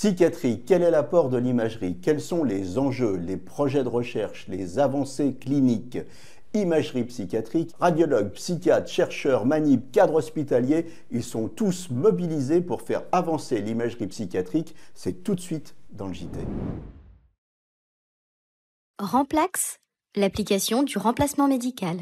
Psychiatrie, quel est l'apport de l'imagerie? Quels sont les enjeux, les projets de recherche, les avancées cliniques? Imagerie psychiatrique, radiologues, psychiatres, chercheurs, manip, cadres hospitaliers, ils sont tous mobilisés pour faire avancer l'imagerie psychiatrique. C'est tout de suite dans le JT. Remplax, l'application du remplacement médical.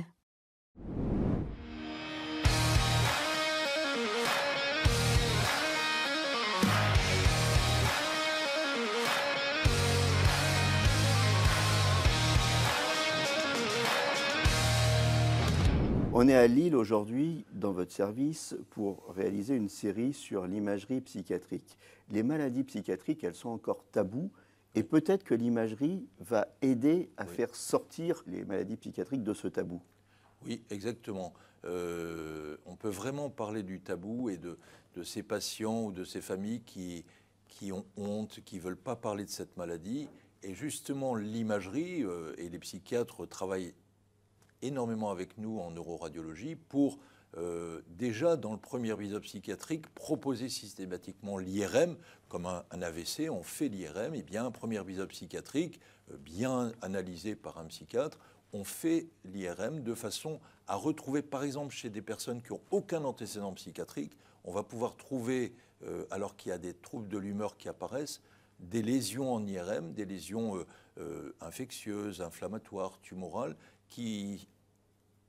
On est à Lille aujourd'hui, dans votre service, pour réaliser une série sur l'imagerie psychiatrique. Les maladies psychiatriques, elles sont encore taboues, et peut-être que l'imagerie va aider à faire sortir les maladies psychiatriques de ce tabou. Oui, exactement. On peut vraiment parler du tabou et de ces patients ou de ces familles qui ont honte, qui ne veulent pas parler de cette maladie. Et justement, l'imagerie, et les psychiatres travaillent énormément avec nous en neuroradiologie pour déjà dans le premier visage psychiatrique proposer systématiquement l'IRM comme un AVC. On fait l'IRM, et bien un premier visage psychiatrique bien analysé par un psychiatre. On fait l'IRM de façon à retrouver, par exemple, chez des personnes qui n'ont aucun antécédent psychiatrique, on va pouvoir trouver, alors qu'il y a des troubles de l'humeur qui apparaissent, des lésions en IRM, des lésions infectieuses, inflammatoires, tumorales, qui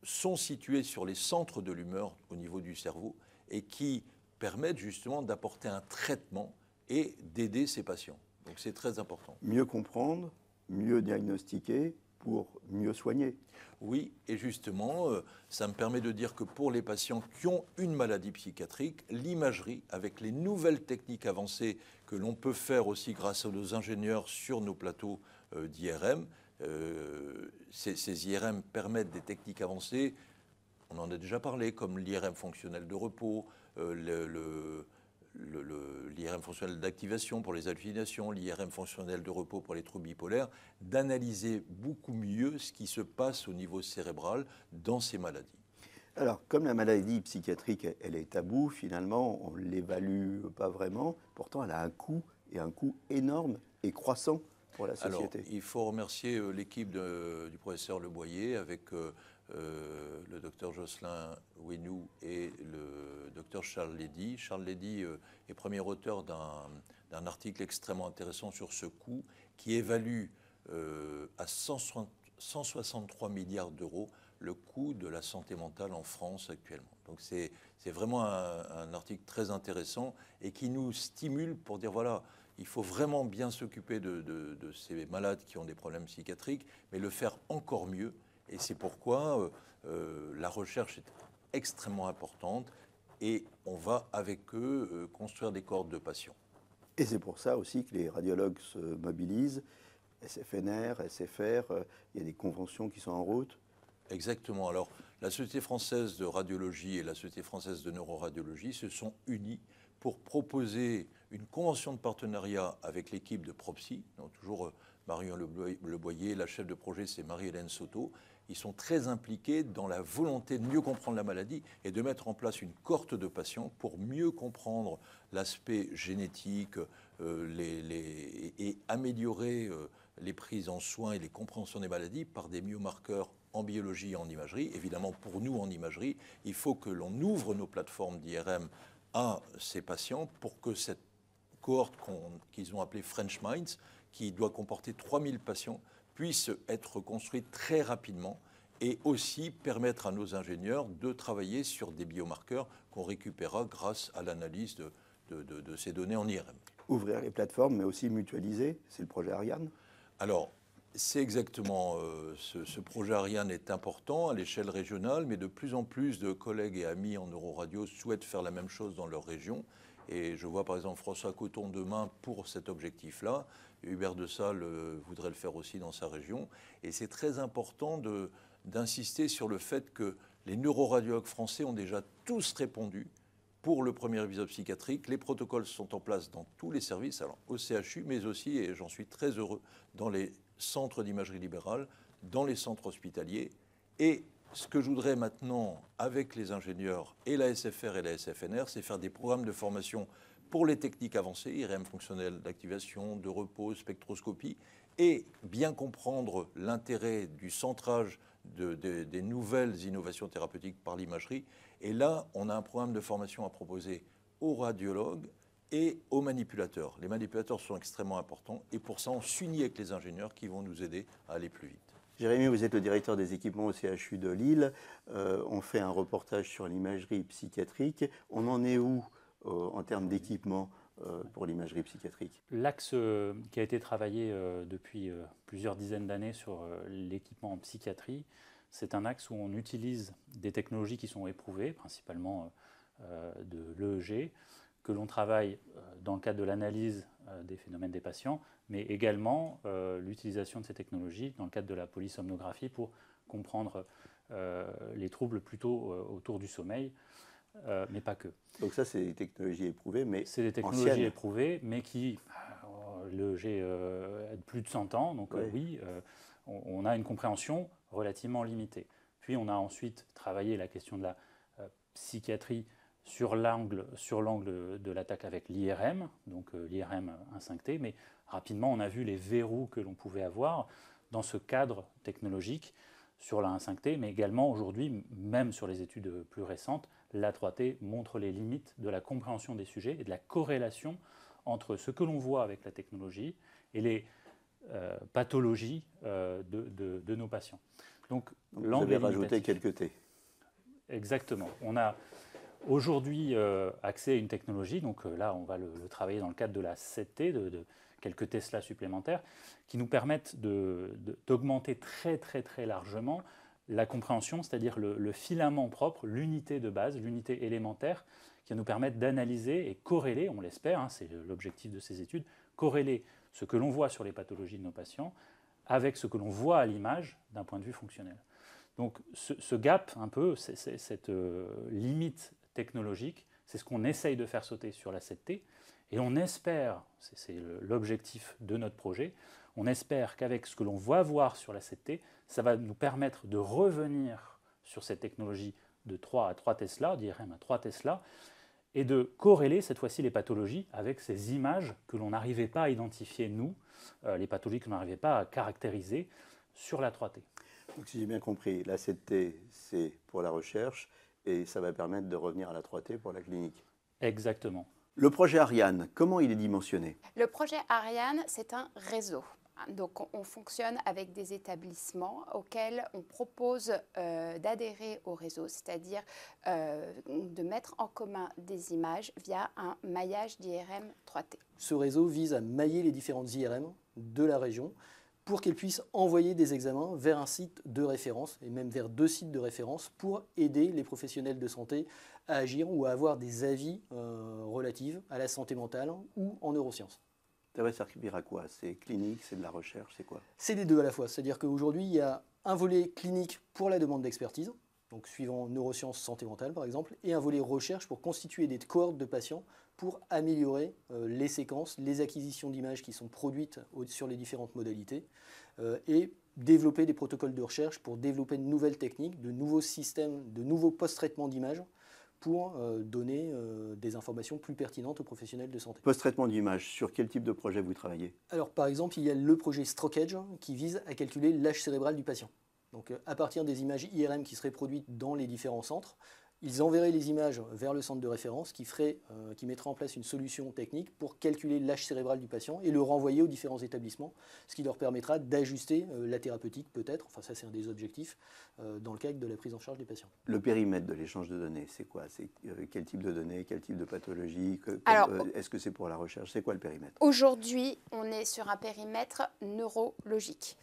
sont situées sur les centres de l'humeur au niveau du cerveau et qui permettent justement d'apporter un traitement et d'aider ces patients. Donc c'est très important. Mieux comprendre, mieux diagnostiquer pour mieux soigner. Oui, et justement, ça me permet de dire que pour les patients qui ont une maladie psychiatrique, l'imagerie, avec les nouvelles techniques avancées que l'on peut faire aussi grâce à nos ingénieurs sur nos plateaux d'IRM, ces IRM permettent des techniques avancées, on en a déjà parlé, comme l'IRM fonctionnel de repos, l'IRM fonctionnel d'activation pour les hallucinations, l'IRM fonctionnel de repos pour les troubles bipolaires, d'analyser beaucoup mieux ce qui se passe au niveau cérébral dans ces maladies. Alors, comme la maladie psychiatrique, elle est taboue, finalement, on ne l'évalue pas vraiment. Pourtant, elle a un coût, et un coût énorme et croissant pour la société. Alors, il faut remercier l'équipe du professeur Le Boyer avec le docteur Jocelyn Ouenou et le docteur Charles Lédy. Charles Lédy est premier auteur d'un article extrêmement intéressant sur ce coût qui évalue à 163 milliards d'euros le coût de la santé mentale en France actuellement. Donc c'est vraiment un article très intéressant et qui nous stimule pour dire voilà, il faut vraiment bien s'occuper de ces malades qui ont des problèmes psychiatriques, mais le faire encore mieux. Et c'est pourquoi la recherche est extrêmement importante et on va avec eux construire des cohortes de patients. Et c'est pour ça aussi que les radiologues se mobilisent, SFNR, SFR, il y a des conventions qui sont en route. Exactement. Alors, la Société française de radiologie et la Société française de neuroradiologie se sont unies pour proposer une convention de partenariat avec l'équipe de Propsy, donc toujours Marion Le Boyer, la chef de projet c'est Marie-Hélène Soto. Ils sont très impliqués dans la volonté de mieux comprendre la maladie et de mettre en place une cohorte de patients pour mieux comprendre l'aspect génétique et améliorer les prises en soins et les compréhensions des maladies par des biomarqueurs en biologie et en imagerie. Évidemment, pour nous, en imagerie, il faut que l'on ouvre nos plateformes d'IRM à ces patients pour que cette cohorte qu'ils ont appelée French Minds, qui doit comporter 3000 patients, puisse être construite très rapidement et aussi permettre à nos ingénieurs de travailler sur des biomarqueurs qu'on récupérera grâce à l'analyse de ces données en IRM. Ouvrir les plateformes, mais aussi mutualiser, c'est le projet Ariane. Alors, c'est exactement, ce projet Ariane est important à l'échelle régionale, mais de plus en plus de collègues et amis en neuroradio souhaitent faire la même chose dans leur région. Et je vois par exemple François Coton demain pour cet objectif-là. Hubert de Salle voudrait le faire aussi dans sa région. Et c'est très important d'insister sur le fait que les neuroradiologues français ont déjà tous répondu pour le premier épisode psychiatrique. Les protocoles sont en place dans tous les services, alors au CHU, mais aussi, et j'en suis très heureux, dans les centres d'imagerie libérale, dans les centres hospitaliers. Et ce que je voudrais maintenant, avec les ingénieurs et la SFR et la SFNR, c'est faire des programmes de formation pour les techniques avancées, IRM fonctionnelle d'activation, de repos, spectroscopie, et bien comprendre l'intérêt du centrage des nouvelles innovations thérapeutiques par l'imagerie. Et là, on a un programme de formation à proposer aux radiologues et aux manipulateurs. Les manipulateurs sont extrêmement importants et pour ça, on s'unit avec les ingénieurs qui vont nous aider à aller plus vite. Jérémy, vous êtes le directeur des équipements au CHU de Lille. On fait un reportage sur l'imagerie psychiatrique. On en est où en termes d'équipement pour l'imagerie psychiatrique? L'axe qui a été travaillé depuis plusieurs dizaines d'années sur l'équipement en psychiatrie, c'est un axe où on utilise des technologies qui sont éprouvées, principalement de l'EEG, que l'on travaille dans le cadre de l'analyse des phénomènes des patients, mais également l'utilisation de ces technologies dans le cadre de la polysomnographie pour comprendre les troubles plutôt autour du sommeil, mais pas que. Donc ça, c'est des technologies éprouvées, mais c'est des technologies anciennes. Éprouvées, mais qui, l'EEG a plus de 100 ans, donc oui, on a une compréhension relativement limitée. Puis on a ensuite travaillé la question de la psychiatrie sur l'angle de l'attaque avec l'IRM, donc l'IRM 1.5T, mais rapidement on a vu les verrous que l'on pouvait avoir dans ce cadre technologique sur la 1.5T, mais également aujourd'hui, même sur les études plus récentes, l'A3T montre les limites de la compréhension des sujets et de la corrélation entre ce que l'on voit avec la technologie et les pathologies de nos patients. Donc vous avez rajouté quelques T. Exactement. On a aujourd'hui accès à une technologie, donc là on va le travailler dans le cadre de la 7T, de quelques Tesla supplémentaires, qui nous permettent d'augmenter très largement la compréhension, c'est-à-dire le filament propre, l'unité de base, l'unité élémentaire, qui va nous permettre d'analyser et corréler, on l'espère, hein, c'est l'objectif de ces études, corréler ce que l'on voit sur les pathologies de nos patients avec ce que l'on voit à l'image d'un point de vue fonctionnel. Donc ce gap, un peu, cette limite technologique, c'est ce qu'on essaye de faire sauter sur la 7T, et on espère, c'est l'objectif de notre projet, on espère qu'avec ce que l'on va voir sur la 7T, ça va nous permettre de revenir sur cette technologie de 3 à 3 Tesla, d'IRM à 3 Tesla, et de corréler cette fois-ci les pathologies avec ces images que l'on n'arrivait pas à identifier, nous, les pathologies que l'on n'arrivait pas à caractériser sur la 3T. Donc si j'ai bien compris, la 7T, c'est pour la recherche, et ça va permettre de revenir à la 3T pour la clinique. Exactement. Le projet Ariane, comment il est dimensionné? Le projet Ariane, c'est un réseau. Donc on fonctionne avec des établissements auxquels on propose d'adhérer au réseau, c'est-à-dire de mettre en commun des images via un maillage d'IRM 3T. Ce réseau vise à mailler les différentes IRM de la région pour qu'elles puissent envoyer des examens vers un site de référence, et même vers 2 sites de référence, pour aider les professionnels de santé à agir ou à avoir des avis relatifs à la santé mentale ou en neurosciences. Ça va servir à quoi? C'est clinique, c'est de la recherche, c'est quoi? C'est les deux à la fois, c'est-à-dire qu'aujourd'hui, il y a un volet clinique pour la demande d'expertise, donc suivant neurosciences, santé mentale par exemple, et un volet recherche pour constituer des cohortes de patients pour améliorer les séquences, les acquisitions d'images qui sont produites sur les différentes modalités, et développer des protocoles de recherche pour développer de nouvelles techniques, de nouveaux systèmes, de nouveaux post-traitements d'images pour donner des informations plus pertinentes aux professionnels de santé. Post-traitement d'image, sur quel type de projet vous travaillez? Alors par exemple, il y a le projet StrokeEdge qui vise à calculer l'âge cérébral du patient. Donc à partir des images IRM qui seraient produites dans les différents centres, ils enverraient les images vers le centre de référence qui mettrait en place une solution technique pour calculer l'âge cérébral du patient et le renvoyer aux différents établissements, ce qui leur permettra d'ajuster la thérapeutique peut-être, enfin ça c'est un des objectifs, dans le cadre de la prise en charge des patients. Le périmètre de l'échange de données, c'est quoi? C'est quel type de données, quel type de pathologie? Est-ce que c'est pour la recherche? C'est quoi le périmètre? Aujourd'hui, on est sur un périmètre neurologique.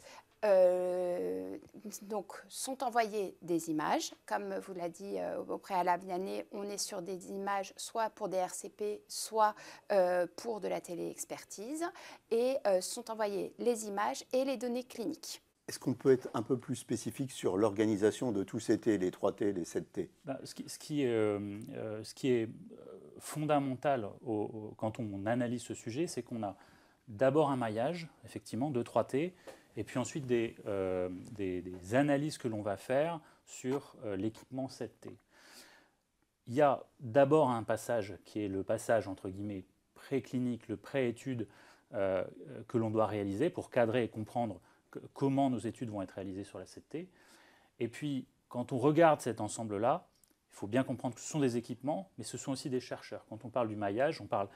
Donc, sont envoyées des images. Comme vous l'a dit au préalable, Yanné, on est sur des images soit pour des RCP, soit pour de la téléexpertise. Et sont envoyées les images et les données cliniques. Est-ce qu'on peut être un peu plus spécifique sur l'organisation de tous ces T, les 3T, les 7T? Ce qui est fondamental quand on analyse ce sujet, c'est qu'on a d'abord un maillage, effectivement, de 3T, et puis ensuite des analyses que l'on va faire sur l'équipement 7T. Il y a d'abord un passage qui est le passage, entre guillemets, préclinique, le pré-étude que l'on doit réaliser pour cadrer et comprendre comment nos études vont être réalisées sur la 7T. Et puis, quand on regarde cet ensemble-là, il faut bien comprendre que ce sont des équipements, mais ce sont aussi des chercheurs. Quand on parle du maillage, on parle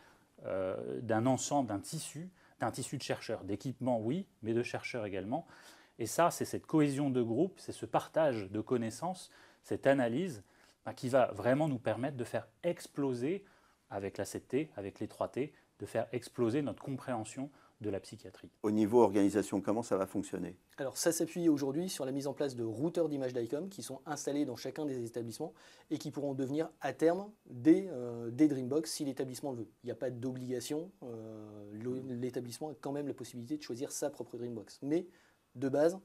d'un ensemble, d'un tissu de chercheurs, d'équipements, oui, mais de chercheurs également. Et ça, c'est cette cohésion de groupe, c'est ce partage de connaissances, cette analyse qui va vraiment nous permettre de faire exploser, avec la 7T, avec les 3T, de faire exploser notre compréhension de la psychiatrie. Au niveau organisation, comment ça va fonctionner? Alors ça s'appuie aujourd'hui sur la mise en place de routeurs d'images d'ICOM qui sont installés dans chacun des établissements et qui pourront devenir à terme des Dreambox si l'établissement le veut. Il n'y a pas d'obligation, l'établissement a quand même la possibilité de choisir sa propre Dreambox. Mais de base,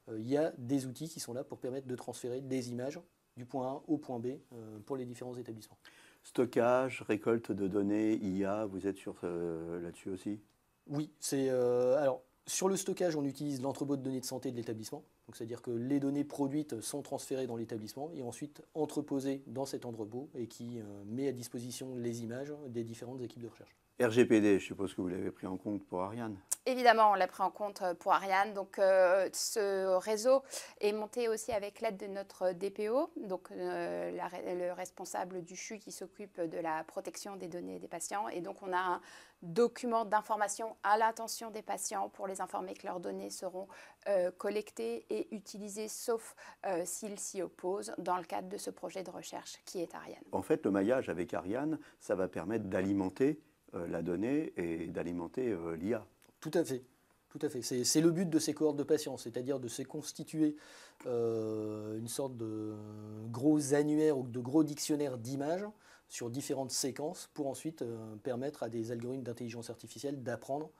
il y a des outils qui sont là pour permettre de transférer des images du point A au point B pour les différents établissements. Stockage, récolte de données, IA, vous êtes là-dessus aussi? Oui, alors sur le stockage, on utilise l'entrepôt de données de santé de l'établissement. C'est-à-dire que les données produites sont transférées dans l'établissement et ensuite entreposées dans cet entrepôt et qui met à disposition les images des différentes équipes de recherche. RGPD, je suppose que vous l'avez pris en compte pour Ariane. Évidemment, on l'a pris en compte pour Ariane. Donc, ce réseau est monté aussi avec l'aide de notre DPO, donc le responsable du CHU qui s'occupe de la protection des données des patients. Et donc, on a un document d'information à l'attention des patients pour les informer que leurs données seront collectées et utilisées, sauf s'ils s'y opposent, dans le cadre de ce projet de recherche qui est Ariane. En fait, le maillage avec Ariane, ça va permettre d'alimenter la donnée et d'alimenter l'IA. Tout à fait. Tout à fait. C'est le but de ces cohortes de patients, c'est-à-dire de se constituer une sorte de gros annuaire ou de gros dictionnaire d'images sur différentes séquences pour ensuite permettre à des algorithmes d'intelligence artificielle d'apprendre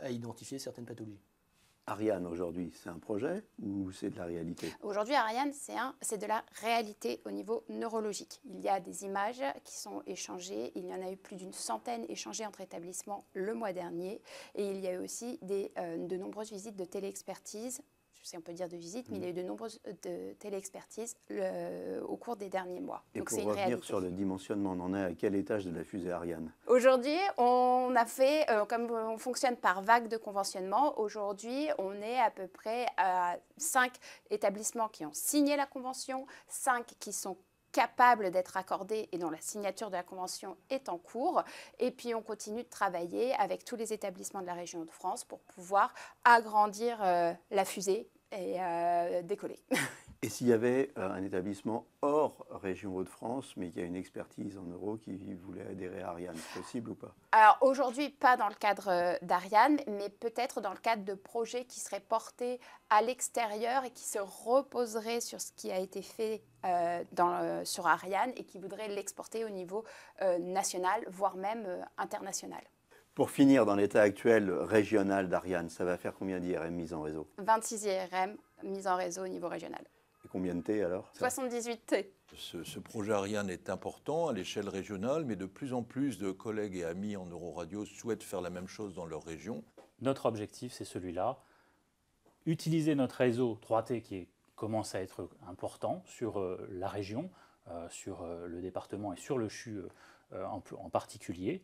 à identifier certaines pathologies. Ariane, aujourd'hui, c'est un projet ou c'est de la réalité? Aujourd'hui, Ariane, c'est de la réalité au niveau neurologique. Il y a des images qui sont échangées. Il y en a eu plus d'une centaine échangées entre établissements le mois dernier. Et il y a eu aussi de nombreuses visites de téléexpertise. Je sais, on peut dire de visite, mais il y a eu de nombreuses téléexpertises au cours des derniers mois. Et donc, pour revenir sur le dimensionnement, on en est à quel étage de la fusée Ariane? Aujourd'hui, on a fait, comme on fonctionne par vague de conventionnement, aujourd'hui, on est à peu près à 5 établissements qui ont signé la convention, 5 qui sont capables d'être accordés et dont la signature de la convention est en cours. Et puis, on continue de travailler avec tous les établissements de la région de France pour pouvoir agrandir la fusée et décoller. Et s'il y avait un établissement hors région Hauts-de-France, mais qui a une expertise en neuro qui voulait adhérer à Ariane, c'est possible ou pas? Alors aujourd'hui, pas dans le cadre d'Ariane, mais peut-être dans le cadre de projets qui seraient portés à l'extérieur et qui se reposeraient sur ce qui a été fait sur Ariane et qui voudraient l'exporter au niveau national, voire même international. Pour finir, dans l'état actuel régional d'Ariane, ça va faire combien d'IRM mises en réseau? 26 IRM mises en réseau au niveau régional. Et combien de T alors? 78 T. Ce projet Ariane est important à l'échelle régionale, mais de plus en plus de collègues et amis en Euroradio souhaitent faire la même chose dans leur région. Notre objectif, c'est celui-là. Utiliser notre réseau 3T qui commence à être important sur la région, sur le département et sur le CHU en particulier,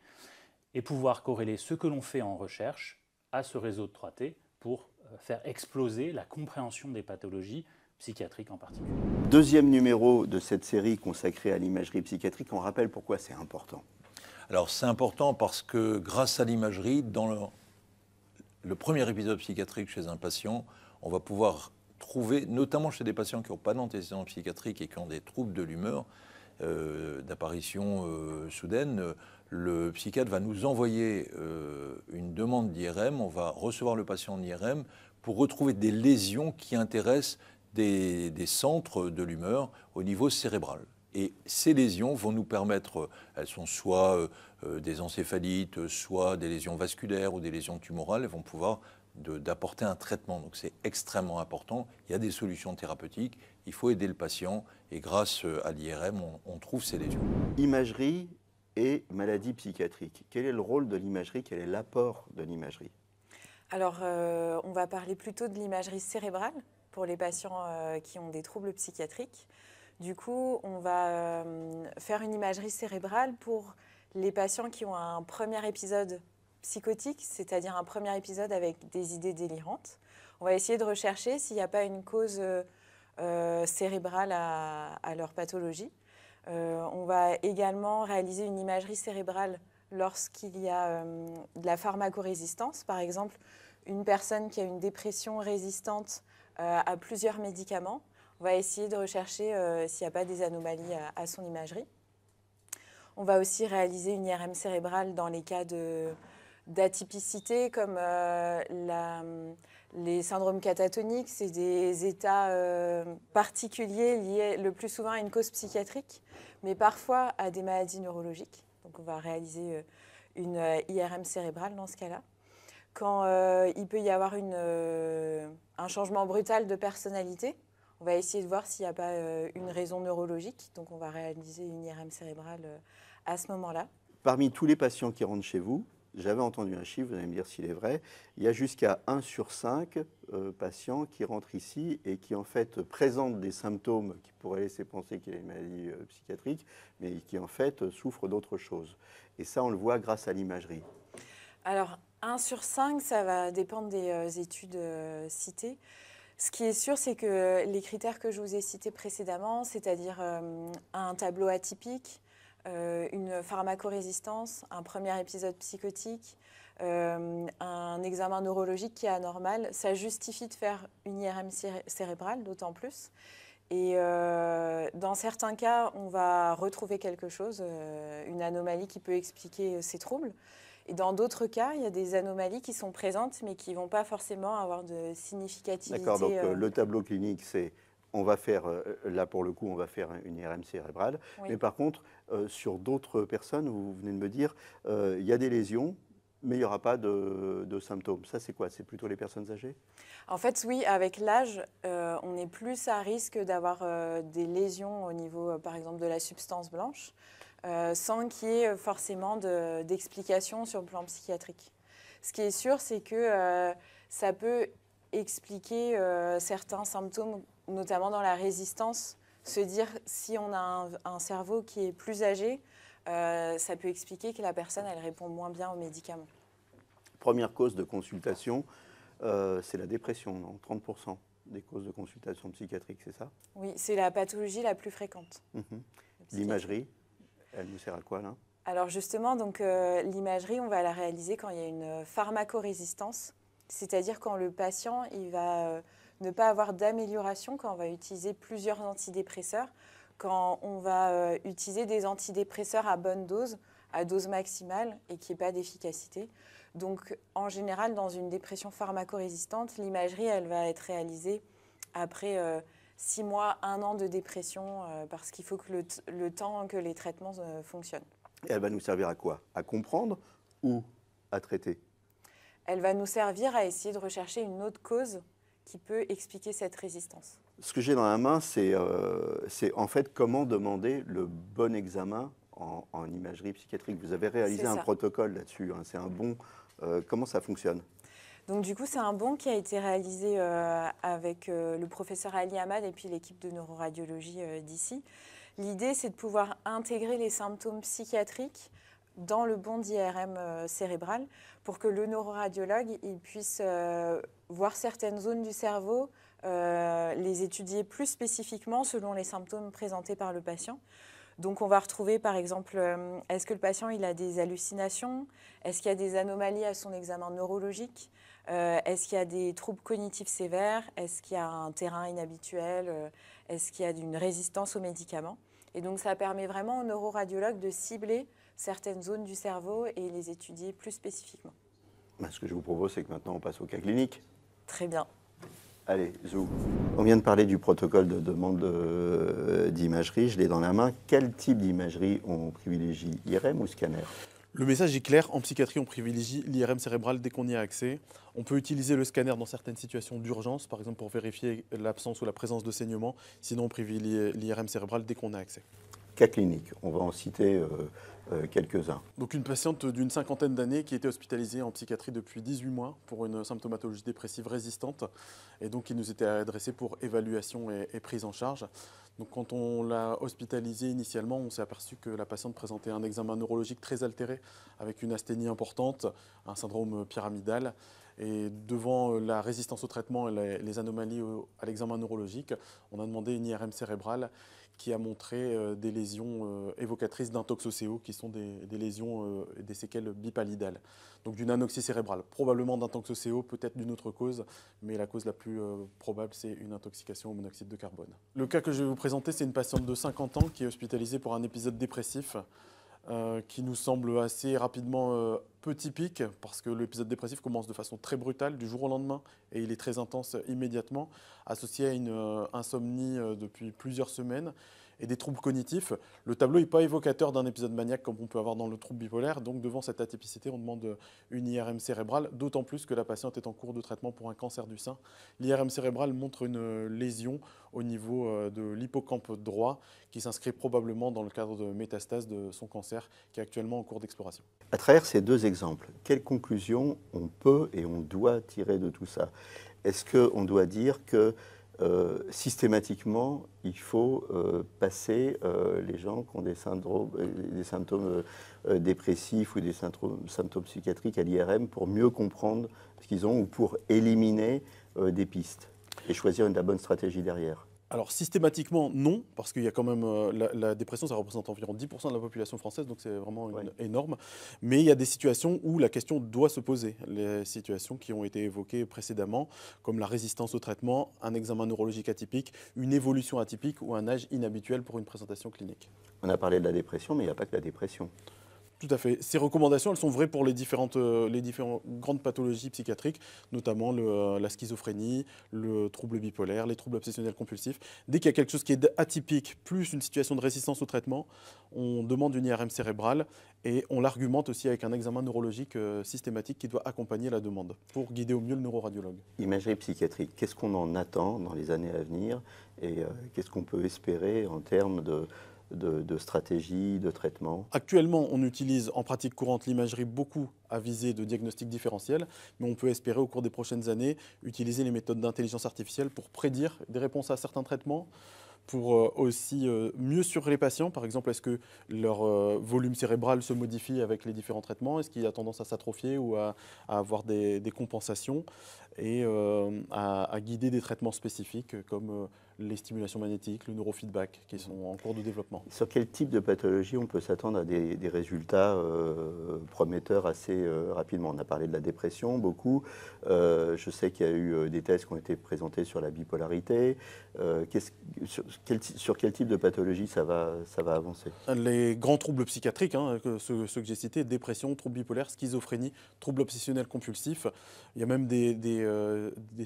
et pouvoir corréler ce que l'on fait en recherche à ce réseau de 3T pour faire exploser la compréhension des pathologies psychiatriques en particulier. Deuxième numéro de cette série consacrée à l'imagerie psychiatrique, on rappelle pourquoi c'est important. Alors c'est important parce que grâce à l'imagerie, dans le premier épisode psychiatrique chez un patient, on va pouvoir trouver, notamment chez des patients qui n'ont pas d'antécédents psychiatriques et qui ont des troubles de l'humeur, d'apparition soudaine, le psychiatre va nous envoyer une demande d'IRM, on va recevoir le patient en IRM pour retrouver des lésions qui intéressent des centres de l'humeur au niveau cérébral. Et ces lésions vont nous permettre, elles sont soit des encéphalites, soit des lésions vasculaires ou des lésions tumorales, elles vont pouvoir d'apporter un traitement. Donc c'est extrêmement important. Il y a des solutions thérapeutiques, il faut aider le patient et grâce à l'IRM, on trouve ces lésions. Imagerie et maladie psychiatrique. Quel est le rôle de l'imagerie? Quel est l'apport de l'imagerie? Alors, on va parler plutôt de l'imagerie cérébrale pour les patients qui ont des troubles psychiatriques. Du coup, on va faire une imagerie cérébrale pour les patients qui ont un premier épisode psychotique, c'est-à-dire un premier épisode avec des idées délirantes. On va essayer de rechercher s'il n'y a pas une cause cérébrale à leur pathologie. On va également réaliser une imagerie cérébrale lorsqu'il y a de la pharmacorésistance. Par exemple, une personne qui a une dépression résistante à plusieurs médicaments, on va essayer de rechercher s'il n'y a pas des anomalies à son imagerie. On va aussi réaliser une IRM cérébrale dans les cas d'atypicité comme les syndromes catatoniques. C'est des états particuliers liés le plus souvent à une cause psychiatrique, mais parfois à des maladies neurologiques. Donc on va réaliser une IRM cérébrale dans ce cas-là. Quand il peut y avoir un changement brutal de personnalité, on va essayer de voir s'il n'y a pas une raison neurologique. Donc on va réaliser une IRM cérébrale à ce moment-là. Parmi tous les patients qui rentrent chez vous, j'avais entendu un chiffre, vous allez me dire s'il est vrai, il y a jusqu'à 1 sur 5 patients qui rentrent ici et qui en fait présentent des symptômes qui pourraient laisser penser qu'il y a une maladie psychiatrique, mais qui en fait souffrent d'autre chose. Et ça, on le voit grâce à l'imagerie. Alors, 1 sur 5, ça va dépendre des études citées. Ce qui est sûr, c'est que les critères que je vous ai cités précédemment, c'est-à-dire un tableau atypique, une pharmacorésistance, un premier épisode psychotique, un examen neurologique qui est anormal, ça justifie de faire une IRM cérébrale, d'autant plus. Et dans certains cas, on va retrouver quelque chose, une anomalie qui peut expliquer ces troubles. Et dans d'autres cas, il y a des anomalies qui sont présentes, mais qui ne vont pas forcément avoir de significativité. D'accord, donc le tableau clinique, c'est, on va faire, là pour le coup, on va faire une IRM cérébrale. Oui. Mais par contre, sur d'autres personnes, vous venez de me dire, il y a des lésions, mais il n'y aura pas de symptômes. Ça, c'est quoi? C'est plutôt les personnes âgées? En fait, oui, avec l'âge, on est plus à risque d'avoir des lésions au niveau, par exemple, de la substance blanche. Sans qu'il y ait forcément d'explication sur le plan psychiatrique. Ce qui est sûr, c'est que ça peut expliquer certains symptômes, notamment dans la résistance. Se dire, si on a un cerveau qui est plus âgé, ça peut expliquer que la personne, elle répond moins bien aux médicaments. Première cause de consultation, c'est la dépression, non? 30% des causes de consultation psychiatrique, c'est ça? Oui, c'est la pathologie la plus fréquente. L'imagerie, elle nous sert à quoi, là? Alors justement, donc l'imagerie, on va la réaliser quand il y a une pharmacorésistance, c'est-à-dire quand le patient il va ne pas avoir d'amélioration, quand on va utiliser plusieurs antidépresseurs, quand on va utiliser des antidépresseurs à bonne dose, à dose maximale, et qu'il n'y ait pas d'efficacité. Donc en général, dans une dépression pharmacorésistante, l'imagerie, elle va être réalisée après 6 mois, 1 an de dépression, parce qu'il faut que le temps que les traitements fonctionnent. Et elle va nous servir à quoi? À comprendre ou à traiter? Elle va nous servir à essayer de rechercher une autre cause qui peut expliquer cette résistance. Ce que j'ai dans la main, c'est en fait comment demander le bon examen en imagerie psychiatrique. Vous avez réalisé un protocole là-dessus, hein, c'est un bon. Comment ça fonctionne? Donc du coup, c'est un bon qui a été réalisé avec le professeur Ali Ahmad et puis l'équipe de neuroradiologie d'ici. L'idée, c'est de pouvoir intégrer les symptômes psychiatriques dans le bon d'IRM cérébral pour que le neuroradiologue il puisse voir certaines zones du cerveau, les étudier plus spécifiquement selon les symptômes présentés par le patient. Donc on va retrouver par exemple, est-ce que le patient il a des hallucinations? Est-ce qu'il y a des anomalies à son examen neurologique? Est-ce qu'il y a des troubles cognitifs sévères? Est-ce qu'il y a un terrain inhabituel? Est-ce qu'il y a une résistance aux médicaments? Et donc ça permet vraiment au neuroradiologue de cibler certaines zones du cerveau et les étudier plus spécifiquement. Ce que je vous propose, c'est que maintenant on passe au cas clinique. Très bien. Allez, Zou. On vient de parler du protocole de demande d'imagerie, je l'ai dans la main. Quel type d'imagerie on privilégie, IRM ou scanner? Le message est clair, en psychiatrie on privilégie l'IRM cérébral dès qu'on y a accès. On peut utiliser le scanner dans certaines situations d'urgence, par exemple pour vérifier l'absence ou la présence de saignement. Sinon on privilégie l'IRM cérébral dès qu'on a accès. Cas clinique, on va en citer quelques-uns. Donc une patiente d'une 50aine d'années qui était hospitalisée en psychiatrie depuis 18 mois pour une symptomatologie dépressive résistante et donc qui nous était adressée pour évaluation et prise en charge. Donc quand on l'a hospitalisée initialement, on s'est aperçu que la patiente présentait un examen neurologique très altéré avec une asthénie importante, un syndrome pyramidal. Et devant la résistance au traitement et les anomalies à l'examen neurologique, on a demandé une IRM cérébrale qui a montré des lésions évocatrices d'un toxocéo, qui sont des lésions et des séquelles bipalidales. Donc d'une anoxie cérébrale, probablement d'un toxocéo, peut-être d'une autre cause, mais la cause la plus probable, c'est une intoxication au monoxyde de carbone. Le cas que je vais vous présenter, c'est une patiente de 50 ans qui est hospitalisée pour un épisode dépressif qui nous semble assez rapidement peu typique, parce que l'épisode dépressif commence de façon très brutale, du jour au lendemain, et il est très intense immédiatement, associé à une insomnie depuis plusieurs semaines et des troubles cognitifs. Le tableau n'est pas évocateur d'un épisode maniaque comme on peut avoir dans le trouble bipolaire, donc devant cette atypicité, on demande une IRM cérébrale, d'autant plus que la patiente est en cours de traitement pour un cancer du sein. L'IRM cérébrale montre une lésion au niveau de l'hippocampe droit qui s'inscrit probablement dans le cadre de métastases de son cancer qui est actuellement en cours d'exploration. À travers ces deux exemples, quelles conclusions on peut et on doit tirer de tout ça? Est-ce qu'on doit dire que systématiquement, il faut passer les gens qui ont des symptômes dépressifs ou des symptômes psychiatriques à l'IRM pour mieux comprendre ce qu'ils ont ou pour éliminer des pistes et choisir la bonne stratégie derrière? Alors systématiquement non, parce qu'il y a quand même la dépression, ça représente environ 10% de la population française, donc c'est vraiment énorme. Mais il y a des situations où la question doit se poser, les situations qui ont été évoquées précédemment, comme la résistance au traitement, un examen neurologique atypique, une évolution atypique ou un âge inhabituel pour une présentation clinique. On a parlé de la dépression, mais il n'y a pas que la dépression. Tout à fait. Ces recommandations, elles sont vraies pour les différentes grandes pathologies psychiatriques, notamment la schizophrénie, le trouble bipolaire, les troubles obsessionnels compulsifs. Dès qu'il y a quelque chose qui est atypique, plus une situation de résistance au traitement, on demande une IRM cérébrale et on l'argumente aussi avec un examen neurologique systématique qui doit accompagner la demande pour guider au mieux le neuroradiologue. Imagerie psychiatrique, qu'est-ce qu'on en attend dans les années à venir et qu'est-ce qu'on peut espérer en termes de stratégie, de traitement? Actuellement, on utilise en pratique courante l'imagerie beaucoup à visée de diagnostic différentiel, mais on peut espérer au cours des prochaines années utiliser les méthodes d'intelligence artificielle pour prédire des réponses à certains traitements, pour aussi mieux suivre les patients. Par exemple, est-ce que leur volume cérébral se modifie avec les différents traitements? Est-ce qu'il a tendance à s'atrophier ou à avoir des compensations? Et à guider des traitements spécifiques comme les stimulations magnétiques, le neurofeedback, qui sont en cours de développement. Sur quel type de pathologie on peut s'attendre à des résultats prometteurs assez rapidement? On a parlé de la dépression beaucoup. Je sais qu'il y a eu des tests qui ont été présentés sur la bipolarité. Sur quel type de pathologie ça va avancer? Les grands troubles psychiatriques, ceux que j'ai cités, dépression, trouble bipolaire, schizophrénie, trouble obsessionnel compulsif. Il y a même des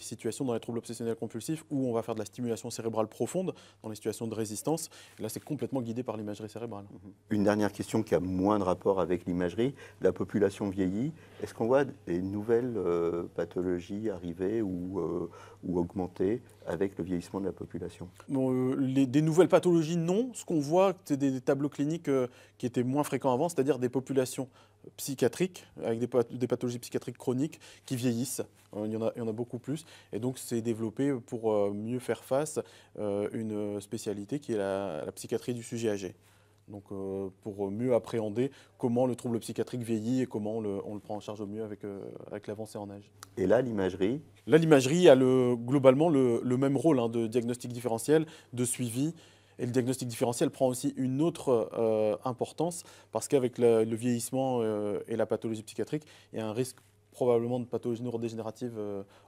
situations dans les troubles obsessionnels compulsifs où on va faire de la stimulation cérébrale profonde dans les situations de résistance. Et là, c'est complètement guidé par l'imagerie cérébrale. Une dernière question qui a moins de rapport avec l'imagerie. La population vieillit. Est-ce qu'on voit des nouvelles pathologies arriver ou augmenter avec le vieillissement de la population? Bon, des nouvelles pathologies, non. Ce qu'on voit, c'est des tableaux cliniques qui étaient moins fréquents avant, c'est-à-dire des populations psychiatriques, avec des pathologies psychiatriques chroniques qui vieillissent. Il y en a beaucoup plus. Et donc, c'est développé pour mieux faire face une spécialité qui est la psychiatrie du sujet âgé. Donc, pour mieux appréhender comment le trouble psychiatrique vieillit et comment on le prend en charge au mieux avec l'avancée en âge. Et là, l'imagerie? Là, l'imagerie a globalement le même rôle de diagnostic différentiel, de suivi. Et le diagnostic différentiel prend aussi une autre importance parce qu'avec le vieillissement et la pathologie psychiatrique, il y a un risque probablement de pathologie neurodégénérative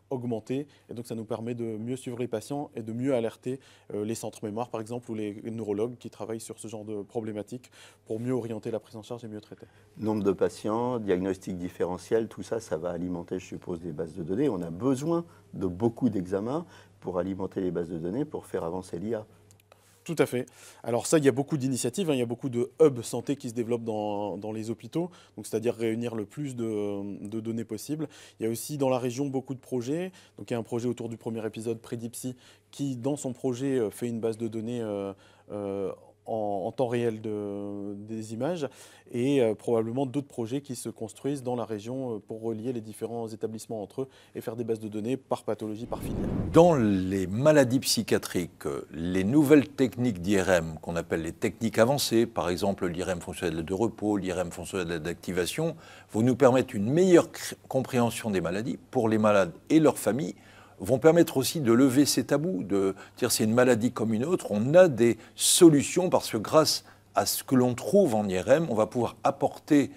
augmentée. Et donc, ça nous permet de mieux suivre les patients et de mieux alerter les centres mémoire, par exemple, ou les neurologues qui travaillent sur ce genre de problématiques pour mieux orienter la prise en charge et mieux traiter. Nombre de patients, diagnostic différentiel, tout ça, ça va alimenter, je suppose, des bases de données. On a besoin de beaucoup d'examens pour alimenter les bases de données, pour faire avancer l'IA. Tout à fait. Alors ça, il y a beaucoup d'initiatives, il y a beaucoup de hubs santé qui se développent dans les hôpitaux, donc c'est-à-dire réunir le plus de données possibles. Il y a aussi dans la région beaucoup de projets. Donc il y a un projet autour du premier épisode, Prédipsy, qui dans son projet fait une base de données en temps réel des images et probablement d'autres projets qui se construisent dans la région pour relier les différents établissements entre eux et faire des bases de données par pathologie, par filière. Dans les maladies psychiatriques, les nouvelles techniques d'IRM, qu'on appelle les techniques avancées, par exemple l'IRM fonctionnel de repos, l'IRM fonctionnel d'activation, vont nous permettre une meilleure compréhension des maladies pour les malades et leurs familles, vont permettre aussi de lever ces tabous, de dire c'est une maladie comme une autre. On a des solutions parce que grâce à ce que l'on trouve en IRM, on va pouvoir apporter,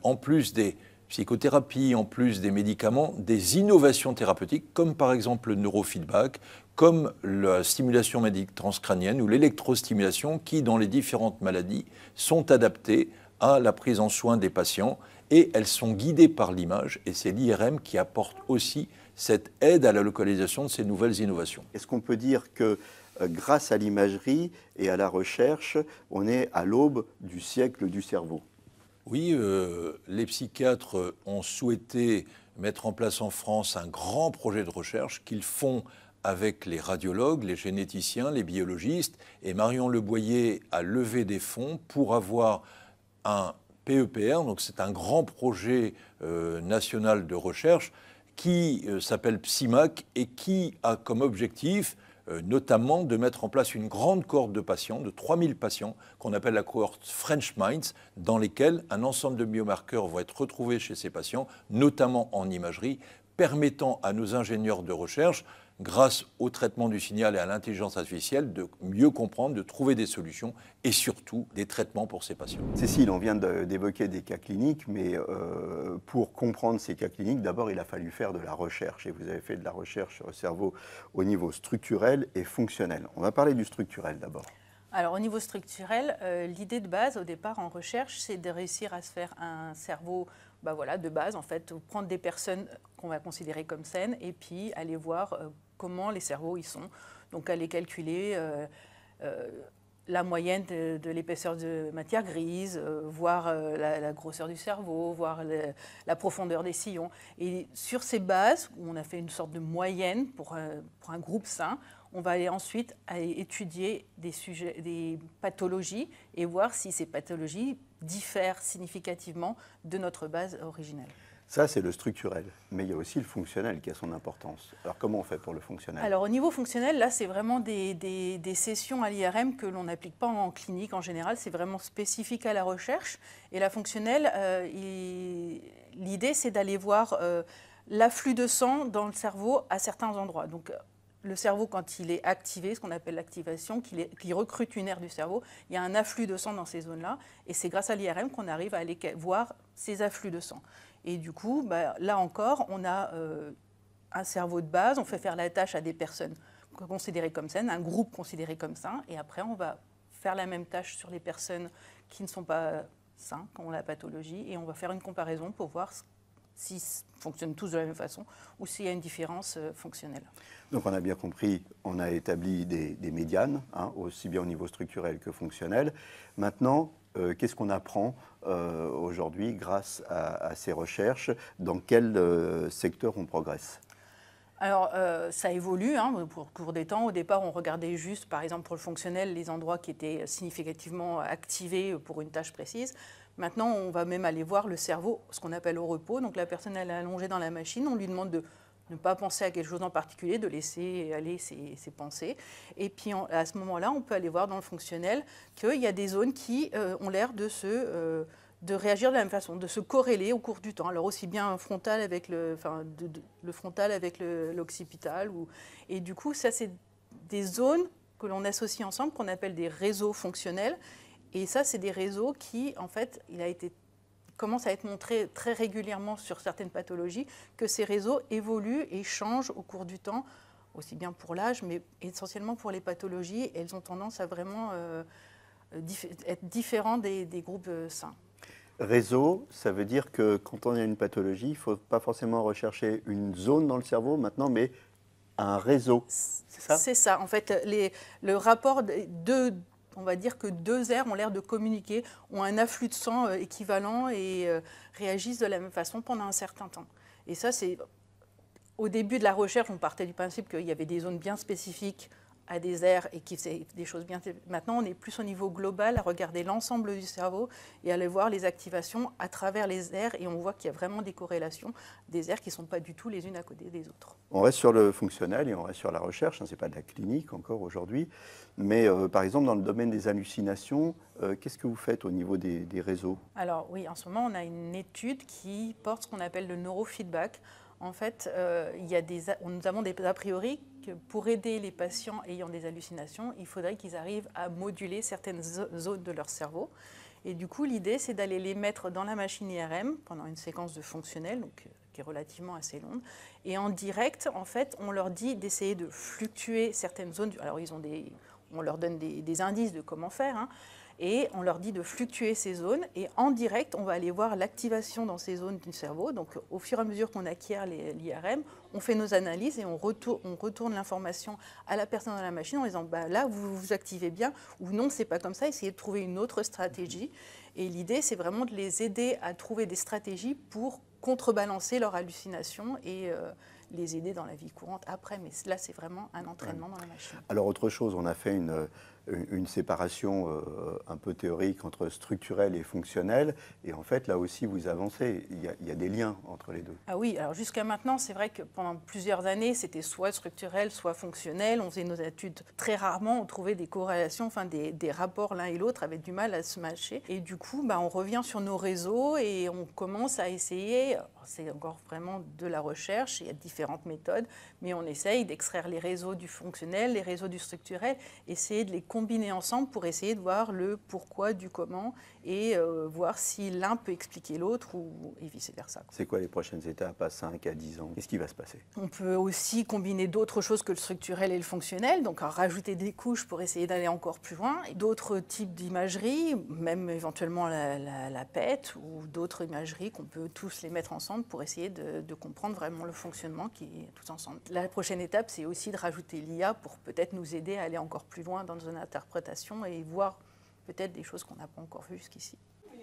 en plus des psychothérapies, en plus des médicaments, des innovations thérapeutiques, comme par exemple le neurofeedback, comme la stimulation magnétique transcrânienne ou l'électrostimulation, qui, dans les différentes maladies, sont adaptées à la prise en soin des patients et elles sont guidées par l'image. Et c'est l'IRM qui apporte aussi cette aide à la localisation de ces nouvelles innovations. Est-ce qu'on peut dire que grâce à l'imagerie et à la recherche, on est à l'aube du siècle du cerveau? Oui, les psychiatres ont souhaité mettre en place en France un grand projet de recherche qu'ils font avec les radiologues, les généticiens, les biologistes. Et Marion Leboyer a levé des fonds pour avoir un PEPR, donc c'est un grand projet national de recherche qui s'appelle PSIMAC et qui a comme objectif notamment de mettre en place une grande cohorte de patients, de 3000 patients, qu'on appelle la cohorte French Minds, dans lesquels un ensemble de biomarqueurs vont être retrouvés chez ces patients, notamment en imagerie, permettant à nos ingénieurs de recherche, grâce au traitement du signal et à l'intelligence artificielle, de mieux comprendre, de trouver des solutions et surtout des traitements pour ces patients. Cécile, on vient d'évoquer des cas cliniques, mais pour comprendre ces cas cliniques, d'abord il a fallu faire de la recherche. Et vous avez fait de la recherche sur le cerveau au niveau structurel et fonctionnel. On va parler du structurel d'abord. Alors au niveau structurel, l'idée de base au départ en recherche, c'est de réussir à se faire un cerveau de base, en fait, prendre des personnes qu'on va considérer comme saines et puis aller voir comment les cerveaux y sont. Donc aller calculer la moyenne de l'épaisseur de matière grise, voir la grosseur du cerveau, voir la profondeur des sillons. Et sur ces bases, où on a fait une sorte de moyenne pour un groupe sain, on va aller ensuite étudier des pathologies et voir si ces pathologies diffèrent significativement de notre base originelle. Ça, c'est le structurel. Mais il y a aussi le fonctionnel qui a son importance. Alors, comment on fait pour le fonctionnel? Alors, au niveau fonctionnel, là, c'est vraiment des sessions à l'IRM que l'on n'applique pas en clinique en général. C'est vraiment spécifique à la recherche. Et la fonctionnelle, l'idée, c'est d'aller voir l'afflux de sang dans le cerveau à certains endroits. Donc, le cerveau, quand il est activé, ce qu'on appelle l'activation, qui recrute une aire du cerveau, il y a un afflux de sang dans ces zones-là. Et c'est grâce à l'IRM qu'on arrive à aller voir ces afflux de sang. Et du coup, là encore, on a un cerveau de base, on fait faire la tâche à des personnes considérées comme saines, un groupe considéré comme sain, et après on va faire la même tâche sur les personnes qui ne sont pas sains, qui ont la pathologie, et on va faire une comparaison pour voir s'ils fonctionnent tous de la même façon ou s'il y a une différence fonctionnelle. Donc on a bien compris, on a établi des médianes, aussi bien au niveau structurel que fonctionnel. Maintenant, qu'est-ce qu'on apprend aujourd'hui grâce à ces recherches? Dans quel secteur on progresse? Alors, ça évolue pour cours des temps. Au départ, on regardait juste, par exemple, pour le fonctionnel, les endroits qui étaient significativement activés pour une tâche précise. Maintenant, on va même aller voir le cerveau, ce qu'on appelle au repos. Donc, la personne, elle est allongée dans la machine. On lui demande de ne pas penser à quelque chose en particulier, de laisser aller ses pensées. Et puis, à ce moment-là, on peut aller voir dans le fonctionnel qu'il y a des zones qui ont l'air de réagir de la même façon, de se corréler au cours du temps. Alors aussi bien frontal avec le frontal avec l'occipital. Et du coup, ça, c'est des zones que l'on associe ensemble, qu'on appelle des réseaux fonctionnels. Et ça, c'est des réseaux qui, en fait, commence à être montré très régulièrement sur certaines pathologies, que ces réseaux évoluent et changent au cours du temps, aussi bien pour l'âge, mais essentiellement pour les pathologies. Et elles ont tendance à vraiment être différentes des groupes sains. Réseau, ça veut dire que quand on a une pathologie, il ne faut pas forcément rechercher une zone dans le cerveau maintenant, mais un réseau. C'est ça? C'est ça. En fait, le rapport on va dire que deux aires ont l'air de communiquer, ont un afflux de sang équivalent et réagissent de la même façon pendant un certain temps. Et ça, c'est au début de la recherche, on partait du principe qu'il y avait des zones bien spécifiques à des aires et qui faisait des choses bien. Maintenant, on est plus au niveau global, à regarder l'ensemble du cerveau et aller voir les activations à travers les aires. Et on voit qu'il y a vraiment des corrélations, des aires qui ne sont pas du tout les unes à côté des autres. On reste sur le fonctionnel et on reste sur la recherche. Ce n'est pas de la clinique encore aujourd'hui. Mais par exemple, dans le domaine des hallucinations, qu'est-ce que vous faites au niveau des réseaux? Alors oui, en ce moment, on a une étude qui porte ce qu'on appelle le neurofeedback. En fait, nous avons des a priori que pour aider les patients ayant des hallucinations, il faudrait qu'ils arrivent à moduler certaines zones de leur cerveau. Et du coup, l'idée, c'est d'aller les mettre dans la machine IRM pendant une séquence de fonctionnel, donc, qui est relativement assez longue. Et en direct, en fait, on leur dit d'essayer de fluctuer certaines zones. Alors, on leur donne des indices de comment faire, hein. Et on leur dit de fluctuer ces zones. Et en direct, on va aller voir l'activation dans ces zones du cerveau. Donc, au fur et à mesure qu'on acquiert l'IRM, on fait nos analyses et on retourne l'information à la personne dans la machine en disant bah, là, vous vous activez bien, ou non, c'est pas comme ça, essayez de trouver une autre stratégie. Et l'idée, c'est vraiment de les aider à trouver des stratégies pour contrebalancer leur hallucination et les aider dans la vie courante après. Mais là, c'est vraiment un entraînement dans la machine. Alors, autre chose, on a fait une séparation un peu théorique entre structurel et fonctionnel. Et en fait, là aussi, vous avancez. Il y a des liens entre les deux. Ah oui, alors jusqu'à maintenant, c'est vrai que pendant plusieurs années, c'était soit structurel, soit fonctionnel. On faisait nos études très rarement, on trouvait des corrélations, enfin des rapports l'un et l'autre avaient du mal à se matcher. Et du coup, on revient sur nos réseaux et on commence à essayer, c'est encore vraiment de la recherche, il y a différentes méthodes, mais on essaye d'extraire les réseaux du fonctionnel, les réseaux du structurel, essayer de les combiner ensemble pour essayer de voir le pourquoi du comment et voir si l'un peut expliquer l'autre et vice-versa. C'est quoi les prochaines étapes à 5 à 10 ans? Qu'est-ce qui va se passer? On peut aussi combiner d'autres choses que le structurel et le fonctionnel, donc rajouter des couches pour essayer d'aller encore plus loin. D'autres types d'imagerie, même éventuellement la PET ou d'autres imageries qu'on peut tous les mettre ensemble pour essayer de comprendre vraiment le fonctionnement qui est tous ensemble. La prochaine étape, c'est aussi de rajouter l'IA pour peut-être nous aider à aller encore plus loin dans une interprétation et voir peut-être des choses qu'on n'a pas encore vues jusqu'ici.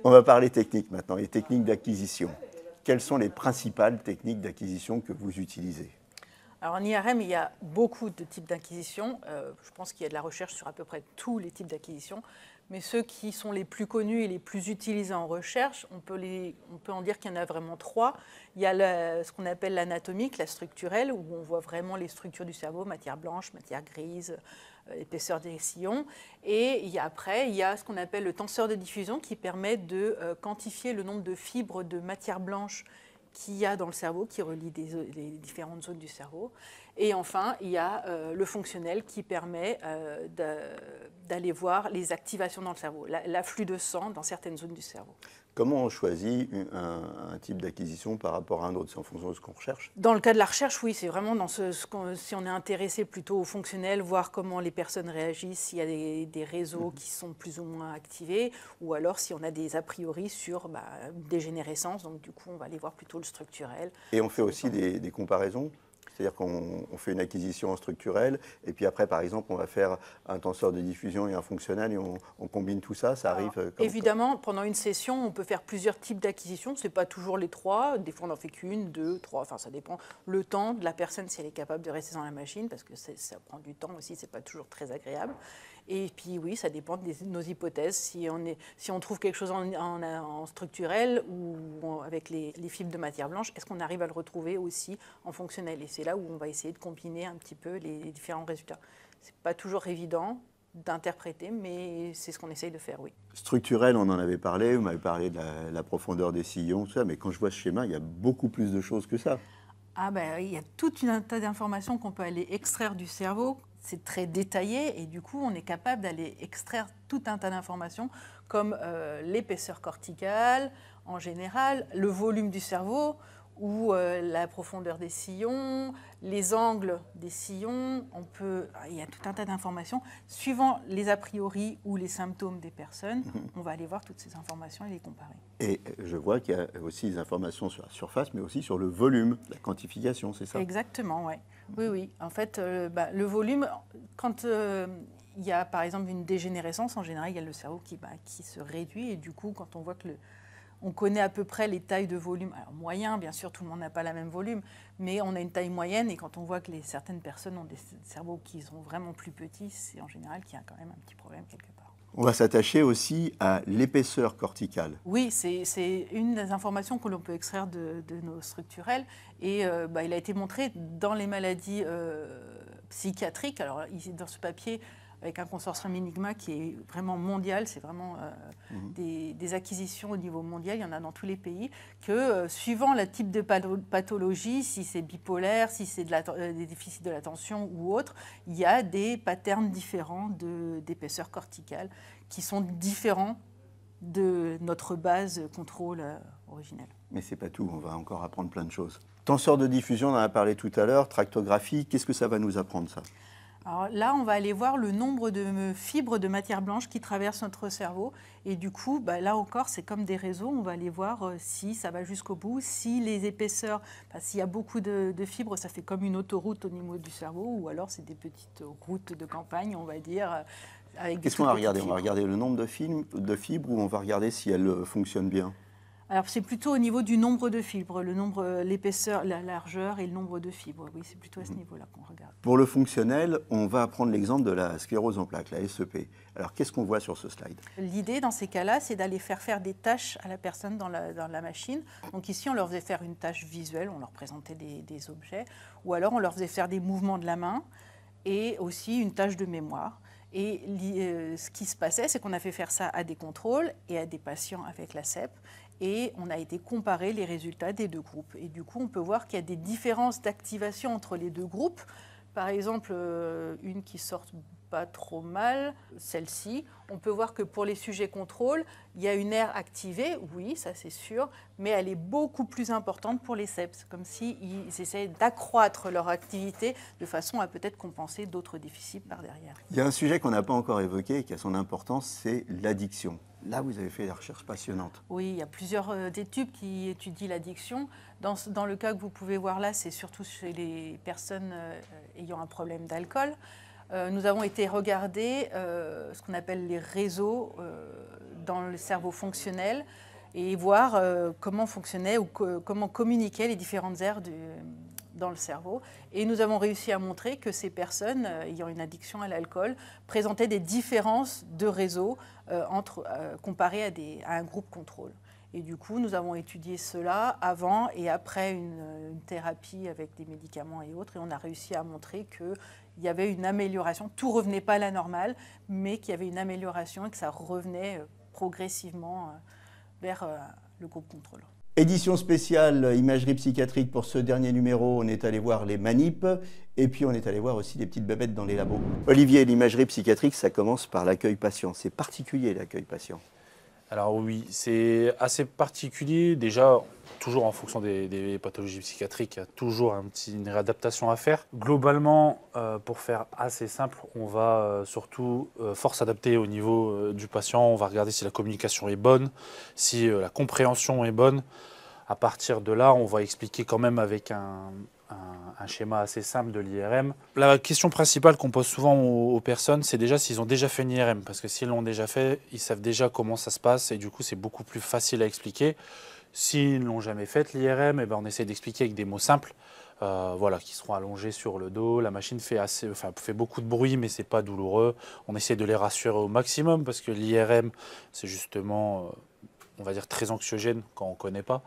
On va parler technique maintenant, les techniques d'acquisition. Quelles sont les principales techniques d'acquisition que vous utilisez? Alors en IRM, il y a beaucoup de types d'acquisition. Je pense qu'il y a de la recherche sur à peu près tous les types d'acquisition. Mais ceux qui sont les plus connus et les plus utilisés en recherche, on peut en dire qu'il y en a vraiment 3. Il y a ce qu'on appelle l'anatomique, la structurelle, où on voit vraiment les structures du cerveau, matière blanche, matière grise, épaisseur des sillons. Et après, il y a ce qu'on appelle le tenseur de diffusion qui permet de quantifier le nombre de fibres de matière blanche qu'il y a dans le cerveau, qui relie les différentes zones du cerveau. Et enfin, il y a le fonctionnel qui permet d'aller voir les activations dans le cerveau, l'afflux de sang dans certaines zones du cerveau. Comment on choisit un type d'acquisition par rapport à un autre? C'est en fonction de ce qu'on recherche? Dans le cas de la recherche, oui, c'est vraiment si on est intéressé plutôt au fonctionnel, voir comment les personnes réagissent, s'il y a des réseaux qui sont plus ou moins activés, ou alors si on a des a priori sur dégénérescence, donc du coup on va aller voir plutôt le structurel. Et on fait aussi des comparaisons? C'est-à-dire qu'on fait une acquisition structurelle et puis après, par exemple, on va faire un tenseur de diffusion et un fonctionnel et on combine tout ça, ça arrive évidemment, pendant une session, on peut faire plusieurs types d'acquisitions. Ce n'est pas toujours les 3. Des fois, on n'en fait qu'une, 2, 3. Enfin, ça dépend le temps de la personne, si elle est capable de rester dans la machine, parce que ça prend du temps aussi, ce n'est pas toujours très agréable. Et puis oui, ça dépend de nos hypothèses. Si on trouve quelque chose en structurel ou avec les fibres de matière blanche, est-ce qu'on arrive à le retrouver aussi en fonctionnel? Et c'est là où on va essayer de combiner un petit peu les différents résultats. Ce n'est pas toujours évident d'interpréter, mais c'est ce qu'on essaye de faire, oui. Structurel, on en avait parlé, vous m'avez parlé de la profondeur des sillons, tout ça, mais quand je vois ce schéma, il y a beaucoup plus de choses que ça. Il y a tout un tas d'informations qu'on peut aller extraire du cerveau. C'est très détaillé et du coup, on est capable d'aller extraire tout un tas d'informations comme l'épaisseur corticale en général, le volume du cerveau ou la profondeur des sillons, les angles des sillons. Il y a tout un tas d'informations. Suivant les a priori ou les symptômes des personnes, on va aller voir toutes ces informations et les comparer. Et je vois qu'il y a aussi des informations sur la surface, mais aussi sur le volume, la quantification, c'est ça? Exactement, ouais. Oui. En fait, le volume, quand il y a par exemple une dégénérescence, en général, il y a le cerveau qui se réduit et du coup, quand on voit que On connaît à peu près les tailles de volume. Alors, moyen, bien sûr, tout le monde n'a pas la même volume, mais on a une taille moyenne. Et quand on voit que certaines personnes ont des cerveaux qui sont vraiment plus petits, c'est en général qu'il y a quand même un petit problème quelque part. On va s'attacher aussi à l'épaisseur corticale. Oui, c'est une des informations que l'on peut extraire de nos structurels. Et il a été montré dans les maladies psychiatriques. Alors, ici, dans ce papier, avec un consortium Enigma qui est vraiment mondial, c'est vraiment des acquisitions au niveau mondial, il y en a dans tous les pays, que suivant le type de pathologie, si c'est bipolaire, si c'est des déficits de l'attention ou autre, il y a des patterns différents d'épaisseur corticale qui sont différents de notre base contrôle originelle. Mais c'est pas tout, on va encore apprendre plein de choses. Tenseur de diffusion, on en a parlé tout à l'heure, tractographie, qu'est-ce que ça va nous apprendre ça ? Alors là, on va aller voir le nombre de fibres de matière blanche qui traversent notre cerveau. Et du coup, là encore, c'est comme des réseaux. On va aller voir si ça va jusqu'au bout, si les épaisseurs, s'il y a beaucoup de fibres, ça fait comme une autoroute au niveau du cerveau, ou alors c'est des petites routes de campagne, on va dire. Qu'est-ce qu'on va regarder ? On va regarder le nombre de fibres ou on va regarder si elles fonctionnent bien ? Alors c'est plutôt au niveau du nombre de fibres, l'épaisseur, la largeur et le nombre de fibres. Oui, c'est plutôt à ce niveau-là qu'on regarde. Pour le fonctionnel, on va prendre l'exemple de la sclérose en plaques, la SEP. Alors qu'est-ce qu'on voit sur ce slide ? L'idée dans ces cas-là, c'est d'aller faire des tâches à la personne dans la machine. Donc ici, on leur faisait faire une tâche visuelle, on leur présentait des objets, ou alors on leur faisait faire des mouvements de la main et aussi une tâche de mémoire. Et ce qui se passait, c'est qu'on a fait faire ça à des contrôles et à des patients avec la CEP. Et on a été comparer les résultats des deux groupes. Et du coup, on peut voir qu'il y a des différences d'activation entre les deux groupes. Par exemple, une qui sort pas trop mal, celle-ci. On peut voir que pour les sujets contrôle, il y a une aire activée, oui, ça c'est sûr, mais elle est beaucoup plus importante pour les CEP. C'est comme s'ils essayaient d'accroître leur activité de façon à peut-être compenser d'autres déficits par derrière. Il y a un sujet qu'on n'a pas encore évoqué et qui a son importance, c'est l'addiction. Là, vous avez fait des recherches passionnantes. Oui, il y a plusieurs études qui étudient l'addiction. Dans le cas que vous pouvez voir là, c'est surtout chez les personnes ayant un problème d'alcool. Nous avons été regarder ce qu'on appelle les réseaux dans le cerveau fonctionnel et voir comment fonctionnaient ou comment communiquaient les différentes aires dans le cerveau. Et nous avons réussi à montrer que ces personnes ayant une addiction à l'alcool présentaient des différences de réseaux comparées à un groupe contrôle. Et du coup, nous avons étudié cela avant et après une thérapie avec des médicaments et autres. Et on a réussi à montrer qu'il y avait une amélioration. Tout ne revenait pas à la normale, mais qu'il y avait une amélioration et que ça revenait progressivement vers le groupe contrôle. Édition spéciale imagerie psychiatrique pour ce dernier numéro. On est allé voir les manips et puis on est allé voir aussi des petites bébêtes dans les labos. Olivier, l'imagerie psychiatrique, ça commence par l'accueil patient. C'est particulier l'accueil patient. Alors oui, c'est assez particulier. Déjà, toujours en fonction des pathologies psychiatriques, il y a toujours une réadaptation à faire. Globalement, pour faire assez simple, on va surtout fort s'adapter au niveau du patient. On va regarder si la communication est bonne, si la compréhension est bonne. À partir de là, on va expliquer quand même avec un schéma assez simple de l'IRM. La question principale qu'on pose souvent aux personnes, c'est déjà s'ils ont déjà fait une IRM. Parce que s'ils l'ont déjà fait, ils savent déjà comment ça se passe et du coup, c'est beaucoup plus facile à expliquer. S'ils ne l'ont jamais fait, l'IRM, on essaie d'expliquer avec des mots simples, qui seront allongés sur le dos. La machine fait beaucoup de bruit, mais ce n'est pas douloureux. On essaie de les rassurer au maximum parce que l'IRM, c'est justement, on va dire, très anxiogène quand on ne connaît pas.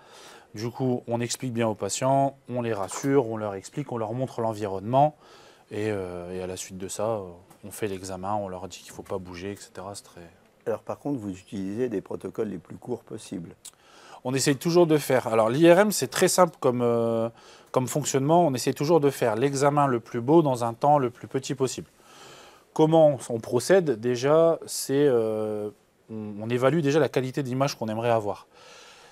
Du coup, on explique bien aux patients, on les rassure, on leur explique, on leur montre l'environnement. Et à la suite de ça, on fait l'examen, on leur dit qu'il ne faut pas bouger, etc. Alors par contre, vous utilisez des protocoles les plus courts possibles. On essaye toujours de faire. Alors l'IRM, c'est très simple comme fonctionnement. On essaie toujours de faire l'examen le plus beau dans un temps le plus petit possible. Comment on procède? Déjà, c'est on évalue déjà la qualité d'image qu'on aimerait avoir.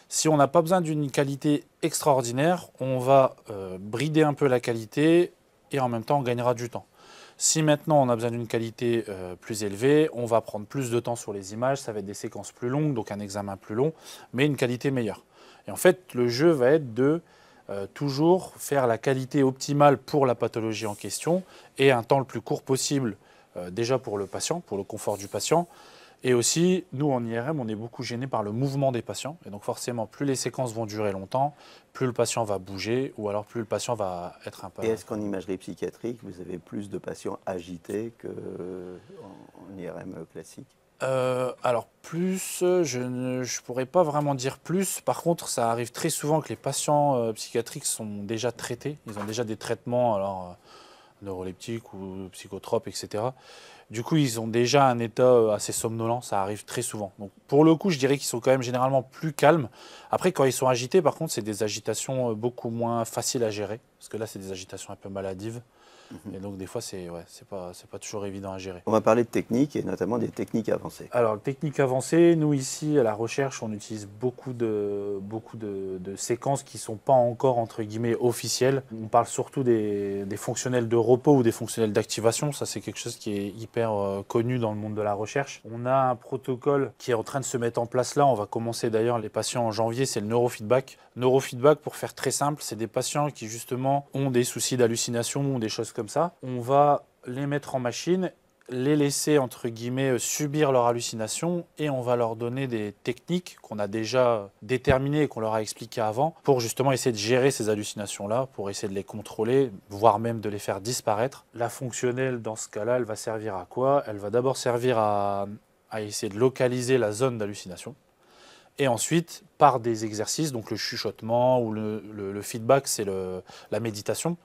Si on n'a pas besoin d'une qualité extraordinaire, on va brider un peu la qualité et en même temps on gagnera du temps. Si maintenant on a besoin d'une qualité plus élevée, on va prendre plus de temps sur les images, ça va être des séquences plus longues, donc un examen plus long, mais une qualité meilleure. Et en fait, le jeu va être de toujours faire la qualité optimale pour la pathologie en question et un temps le plus court possible, déjà pour le patient, pour le confort du patient, Et aussi, nous, en IRM, on est beaucoup gêné par le mouvement des patients. Et donc forcément, plus les séquences vont durer longtemps, plus le patient va bouger, ou alors plus le patient va être un peu... Et est-ce qu'en imagerie psychiatrique, vous avez plus de patients agités qu'en IRM classique? Alors plus, je ne pourrais pas vraiment dire plus. Par contre, ça arrive très souvent que les patients psychiatriques sont déjà traités. Ils ont déjà des traitements neuroleptiques ou psychotropes, etc. Du coup, ils ont déjà un état assez somnolent, ça arrive très souvent. Donc, pour le coup, je dirais qu'ils sont quand même généralement plus calmes. Après, quand ils sont agités, par contre, c'est des agitations beaucoup moins faciles à gérer. Parce que là, c'est des agitations un peu maladives. Et donc, des fois, c'est pas toujours évident à gérer. On va parler de techniques et notamment des techniques avancées. Alors, techniques avancées, nous, ici, à la recherche, on utilise beaucoup de séquences qui ne sont pas encore, entre guillemets, officielles. On parle surtout des fonctionnels de repos ou des fonctionnels d'activation. Ça, c'est quelque chose qui est hyper connu dans le monde de la recherche. On a un protocole qui est en train de se mettre en place là. On va commencer d'ailleurs les patients en janvier, c'est le neurofeedback. Neurofeedback, pour faire très simple, c'est des patients qui, justement, ont des soucis d'hallucination ou des choses comme ça. On va les mettre en machine, les laisser, entre guillemets, subir leur hallucination et on va leur donner des techniques qu'on a déjà déterminées et qu'on leur a expliquées avant pour justement essayer de gérer ces hallucinations-là, pour essayer de les contrôler, voire même de les faire disparaître. La fonctionnelle, dans ce cas-là, elle va servir à quoi? Elle va d'abord servir à essayer de localiser la zone d'hallucination. Et ensuite, par des exercices, donc le chuchotement ou le feedback, c'est la méditation,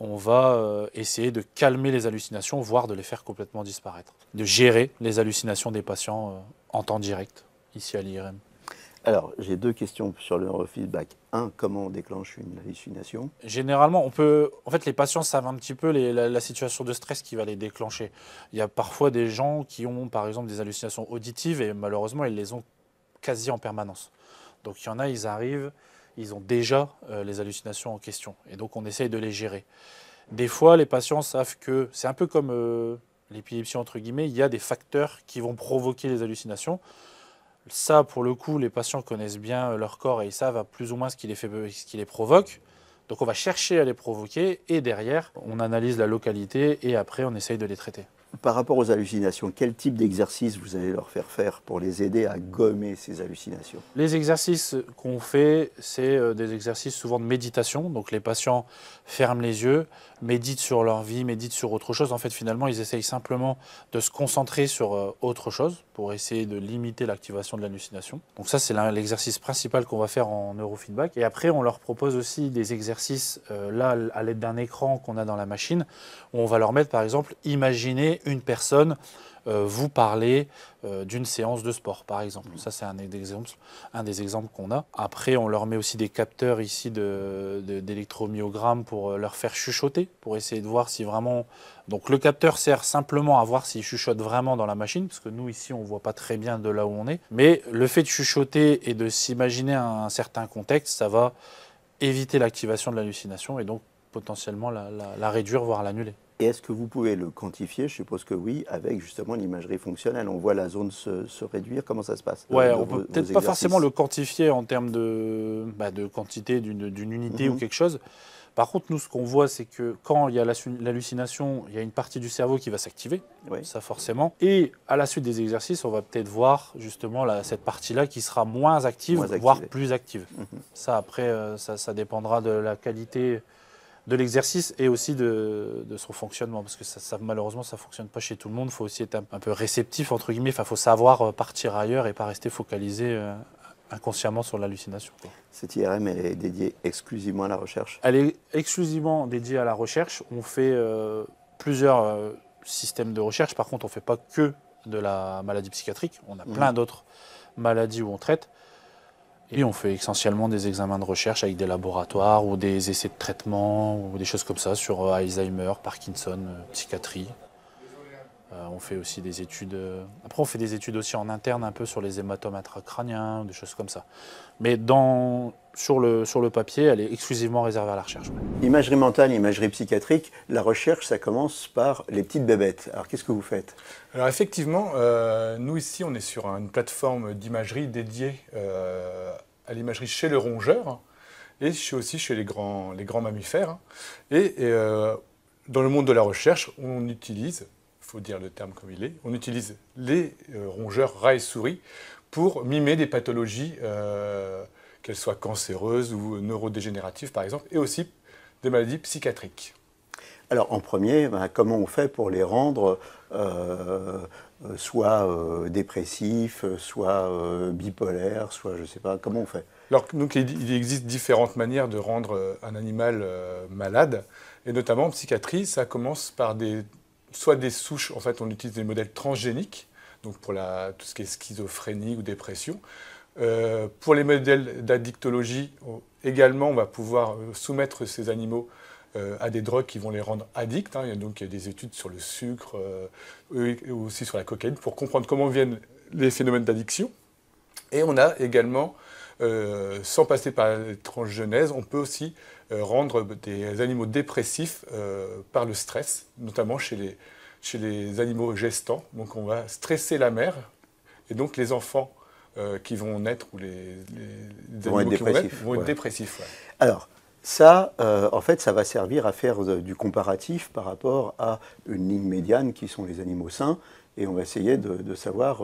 on va essayer de calmer les hallucinations, voire de les faire complètement disparaître. De gérer les hallucinations des patients en temps direct, ici à l'IRM. Alors, j'ai deux questions sur le neurofeedback. Un, comment on déclenche une hallucination? Généralement, en fait, les patients savent un petit peu la situation de stress qui va les déclencher. Il y a parfois des gens qui ont, par exemple, des hallucinations auditives et malheureusement, ils les ont quasi en permanence. Donc, il y en a, ils arrivent... Ils ont déjà les hallucinations en question. Et donc, on essaye de les gérer. Des fois, les patients savent que c'est un peu comme l'épilepsie, entre guillemets. Il y a des facteurs qui vont provoquer les hallucinations. Ça, pour le coup, les patients connaissent bien leur corps et ils savent plus ou moins ce qui les provoque. Donc, on va chercher à les provoquer. Et derrière, on analyse la localité et après, on essaye de les traiter. Par rapport aux hallucinations, quel type d'exercice vous allez leur faire faire pour les aider à gommer ces hallucinations? Les exercices qu'on fait, c'est des exercices souvent de méditation. Donc les patients ferment les yeux, méditent sur leur vie, méditent sur autre chose. En fait, finalement, ils essayent simplement de se concentrer sur autre chose pour essayer de limiter l'activation de l'hallucination. Donc ça, c'est l'exercice principal qu'on va faire en neurofeedback. Et après, on leur propose aussi des exercices, là, à l'aide d'un écran qu'on a dans la machine, où on va leur mettre, par exemple, imaginer une personne vous parler d'une séance de sport, par exemple. Ça, c'est un des exemples qu'on a. Après, on leur met aussi des capteurs ici d'électromyogrammes pour leur faire chuchoter, pour essayer de voir si vraiment... Donc, le capteur sert simplement à voir s'il chuchote vraiment dans la machine, parce que nous, ici, on ne voit pas très bien de là où on est. Mais le fait de chuchoter et de s'imaginer un certain contexte, ça va éviter l'activation de l'hallucination et donc potentiellement la réduire, voire l'annuler. Et est-ce que vous pouvez le quantifier? Je suppose que oui, avec justement l'imagerie fonctionnelle. On voit la zone se réduire. Comment ça se passe? Ouais, on peut peut-être pas forcément le quantifier en termes de quantité d'une unité ou quelque chose. Par contre, nous, ce qu'on voit, c'est que quand il y a l'hallucination, il y a une partie du cerveau qui va s'activer, ça forcément. Et à la suite des exercices, on va peut-être voir justement cette partie-là qui sera moins active, voire plus active. Ça, après, ça dépendra de la qualité de l'exercice et aussi de son fonctionnement, parce que malheureusement, ça ne fonctionne pas chez tout le monde. Il faut aussi être un peu réceptif, entre guillemets. Enfin, il faut savoir partir ailleurs et pas rester focalisé inconsciemment sur l'hallucination. Cette IRM, elle est dédiée exclusivement à la recherche? Elle est exclusivement dédiée à la recherche. On fait plusieurs systèmes de recherche. Par contre, on ne fait pas que de la maladie psychiatrique. On a plein d'autres maladies où on traite. Et on fait essentiellement des examens de recherche avec des laboratoires ou des essais de traitement ou des choses comme ça sur Alzheimer, Parkinson, psychiatrie. On fait aussi des études... Après, on fait des études aussi en interne un peu sur les hématomes intracrâniens, des choses comme ça. Mais sur le papier, elle est exclusivement réservée à la recherche. Imagerie mentale, imagerie psychiatrique, la recherche, ça commence par les petites bébêtes. Alors, qu'est-ce que vous faites? Alors, effectivement, nous, ici, on est sur une plateforme d'imagerie dédiée à l'imagerie chez le rongeur et aussi chez les grands mammifères. Et dans le monde de la recherche, on utilise faut dire le terme comme il est. On utilise les rongeurs rats et souris pour mimer des pathologies, qu'elles soient cancéreuses ou neurodégénératives par exemple, et aussi des maladies psychiatriques. Alors en premier, comment on fait pour les rendre soit dépressifs, soit bipolaires, soit je ne sais pas, comment on fait? Alors, donc, il existe différentes manières de rendre un animal malade, et notamment en psychiatrie, ça commence par soit des souches, en fait on utilise des modèles transgéniques, donc pour tout ce qui est schizophrénie ou dépression. Pour les modèles d'addictologie, également on va pouvoir soumettre ces animaux à des drogues qui vont les rendre addicts. Donc il y a des études sur le sucre, aussi sur la cocaïne, pour comprendre comment viennent les phénomènes d'addiction. Et on a également, sans passer par la transgenèse, on peut aussi rendre des animaux dépressifs par le stress, notamment chez les animaux gestants. Donc on va stresser la mère, et donc les enfants qui vont naître, ou les animaux qui vont naître, vont être dépressifs. Ouais. Alors, ça, en fait, ça va servir à faire du comparatif par rapport à une ligne médiane qui sont les animaux sains, et on va essayer de savoir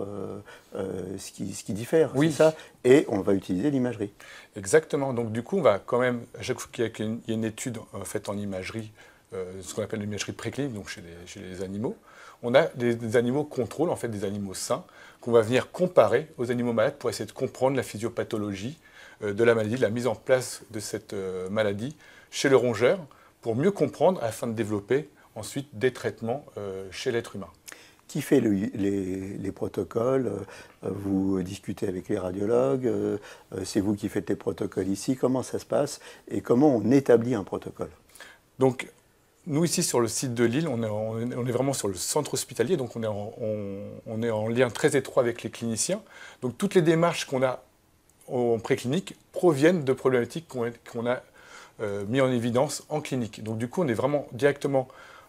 ce qui diffère, oui. C'est ça, et on va utiliser l'imagerie. Exactement. Donc du coup, on va quand même, à chaque fois qu'il y a une étude faite en imagerie, ce qu'on appelle l'imagerie préclinique, donc chez les animaux, on a des animaux contrôles, en fait des animaux sains, qu'on va venir comparer aux animaux malades pour essayer de comprendre la physiopathologie de la maladie, de la mise en place de cette maladie chez le rongeur, pour mieux comprendre afin de développer ensuite des traitements chez l'être humain. Qui fait les protocoles? Vous discutez avec les radiologues? C'est vous qui faites les protocoles ici? Comment ça se passe? Et comment on établit un protocole? Donc, nous, ici, sur le site de Lille, on est vraiment sur le centre hospitalier, donc on est en lien très étroit avec les cliniciens. Donc, toutes les démarches qu'on a en préclinique proviennent de problématiques qu'on a mis en évidence en clinique. Donc, du coup, on est vraiment directement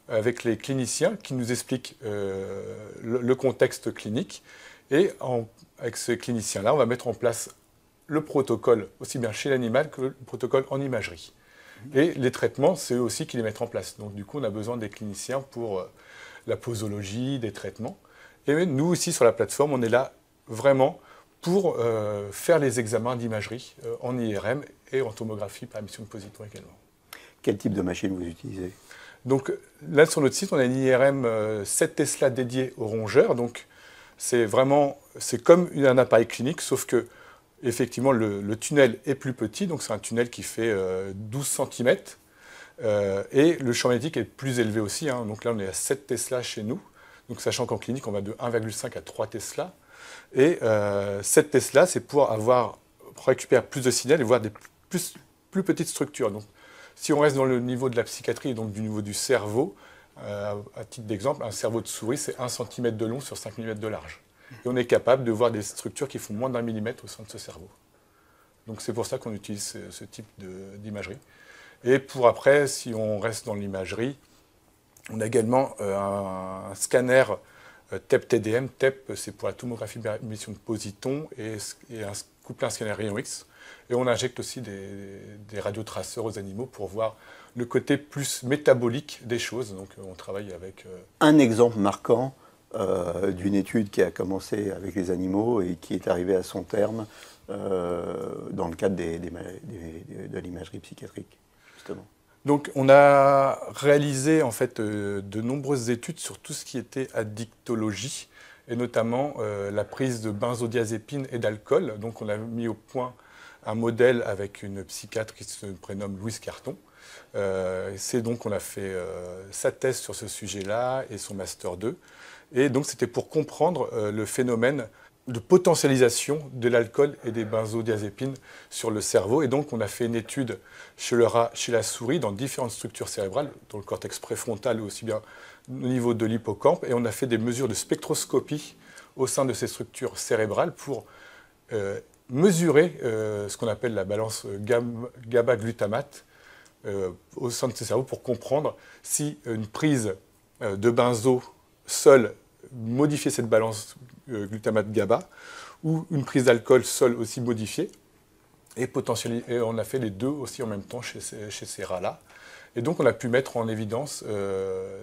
avec les cliniciens qui nous expliquent le contexte clinique. Et avec ces cliniciens-là, on va mettre en place le protocole, aussi bien chez l'animal que le protocole en imagerie. Et les traitements, c'est eux aussi qui les mettent en place. Donc du coup, on a besoin des cliniciens pour la posologie, des traitements. Et nous aussi, sur la plateforme, on est là vraiment pour faire les examens d'imagerie en IRM et en tomographie par émission de positons également. Quel type de machine vous utilisez? Donc là, sur notre site, on a une IRM 7 Tesla dédiée aux rongeurs. Donc c'est comme un appareil clinique, sauf que effectivement, le tunnel est plus petit, donc c'est un tunnel qui fait 12 cm, et le champ magnétique est plus élevé aussi, donc là on est à 7 Tesla chez nous, donc sachant qu'en clinique on va de 1,5 à 3 Tesla, et 7 Tesla c'est pour récupérer plus de signal et voir des plus petites structures. Donc si on reste dans le niveau de la psychiatrie, donc du niveau du cerveau, à titre d'exemple, un cerveau de souris c'est 1 cm de long sur 5 mm de large. Et on est capable de voir des structures qui font moins d'1 millimètre au sein de ce cerveau. Donc c'est pour ça qu'on utilise ce type d'imagerie. Et pour après, si on reste dans l'imagerie, on a également un scanner TEP-TDM. TEP, c'est pour la tomographie par émission de positons, et couplé à un scanner rayon X. Et on injecte aussi des radiotraceurs aux animaux pour voir le côté plus métabolique des choses. Donc on travaille avec... Un exemple marquant d'une étude qui a commencé avec les animaux et qui est arrivée à son terme dans le cadre de l'imagerie psychiatrique, justement. Donc on a réalisé en fait de nombreuses études sur tout ce qui était addictologie, et notamment la prise de benzodiazépine et d'alcool. Donc on a mis au point un modèle avec une psychiatre qui se prénomme Louise Carton. C'est donc on a fait sa thèse sur ce sujet-là et son master 2. Et donc c'était pour comprendre le phénomène de potentialisation de l'alcool et des benzodiazépines sur le cerveau. Et donc on a fait une étude chez le rat, chez la souris, dans différentes structures cérébrales, dans le cortex préfrontal, aussi bien au niveau de l'hippocampe. Et on a fait des mesures de spectroscopie au sein de ces structures cérébrales pour mesurer ce qu'on appelle la balance GABA-glutamate au sein de ces cerveaux, pour comprendre si une prise de benzo seule modifier cette balance glutamate-GABA, ou une prise d'alcool seule aussi modifiée, et on a fait les deux aussi en même temps chez ces rats-là. Et donc on a pu mettre en évidence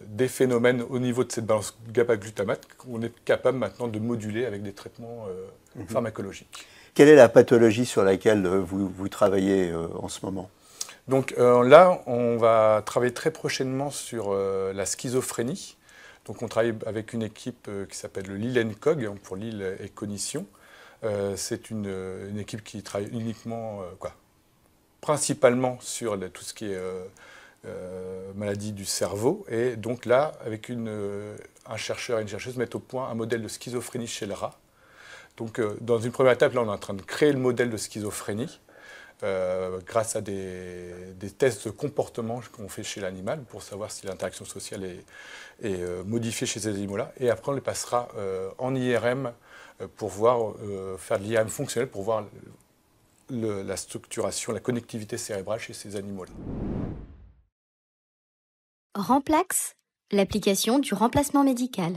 des phénomènes au niveau de cette balance GABA-glutamate qu'on est capable maintenant de moduler avec des traitements pharmacologiques. Quelle est la pathologie sur laquelle vous travaillez en ce moment? Donc là, on va travailler très prochainement sur la schizophrénie. Donc on travaille avec une équipe qui s'appelle le Lille & Cog, pour Lille et Cognition. C'est une équipe qui travaille uniquement, principalement sur tout ce qui est maladie du cerveau. Et donc là, avec un chercheur et une chercheuse, mettent au point un modèle de schizophrénie chez le rat. Donc dans une première étape, là, on est en train de créer le modèle de schizophrénie. Grâce à des tests de comportement qu'on fait chez l'animal pour savoir si l'interaction sociale est modifiée chez ces animaux-là. Et après, on les passera en IRM pour voir, faire de l'IRM fonctionnel pour voir la structuration, la connectivité cérébrale chez ces animaux-là. Remplax, l'application du remplacement médical.